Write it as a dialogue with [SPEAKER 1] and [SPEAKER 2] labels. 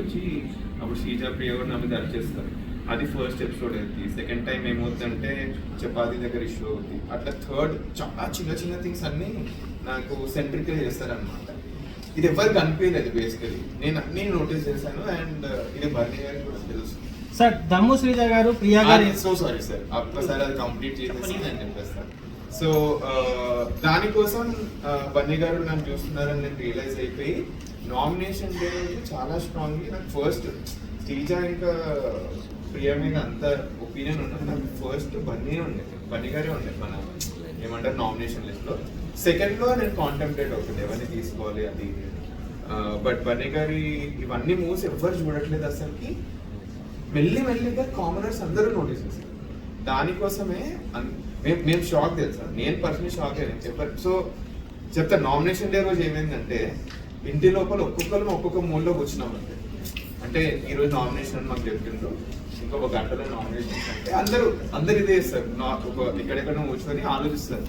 [SPEAKER 1] వచ్చి అప్పుడు శ్రీజా ప్రియ కూడా నా మీద అరిచేస్తారు. అది ఫస్ట్ ఎపిసోడ్ అవుతుంది. సెకండ్ టైం ఏమవుతుందంటే చపాతీ దగ్గర ఇష్యూ అవుతుంది. అట్లా థర్డ్ చాలా చిన్న చిన్న థింగ్స్ అన్నీ నాకు సెంట్రిక్గా చేస్తారనమాట. ఇది ఎవరికి అనిపించలేదు బేసికలీ, నేను నోటీస్ చేశాను. అండ్ ఇది బర్నీ గారికి కూడా తెలుసు.
[SPEAKER 2] సార్ దమ్ము శ్రీజ గారు ప్రియా గారు
[SPEAKER 1] సో సారీ సార్, ఒక్కసారి అది కంప్లీట్ చేసేసి నేను చెప్పేస్తాను. సో దానికోసం బన్నీ గారు నన్ను చూస్తున్నారని నేను రియలైజ్ అయిపోయి నామినేషన్ డే చాలా స్ట్రాంగ్లీ నాకు ఫస్ట్ శ్రీజ ఇంకా ప్రియా మీద అంత ఒపీనియన్ ఉండదు. నాకు ఫస్ట్ బన్నీ ఉండేది, బన్నీ గారే ఉండేది మన ఏమంటారు నామినేషన్ లిస్ట్లో. సెకండ్లో నేను కాంటెంప్లేట్ అవుతుంది ఎవరిని తీసుకోవాలి అది. బట్ బన్నీ గారి ఇవన్నీ మూవ్స్ ఎవ్వరు చూడట్లేదు అసలుకి. మెల్లిగా కామనర్స్ అందరూ నోటీస్ చేస్తారు. దానికోసమే మేము షాక్ తెలుసా, నేను పర్సనల్ షాక్ అయ్యాను చెప్పారు. సో చెప్తా, నామినేషన్ డే రోజు ఏమైందంటే ఇంటి లోపల ఒక్కొక్క మూలలో కూర్చున్నామంటే, అంటే ఈరోజు నామినేషన్ మాకు చెప్పిండ్రు, ఇంకొక గంటలో నామినేషన్ అంటే అందరూ ఇదే చేస్తారు. ఎక్కడెక్కడ కూర్చొని ఆలోచిస్తారు.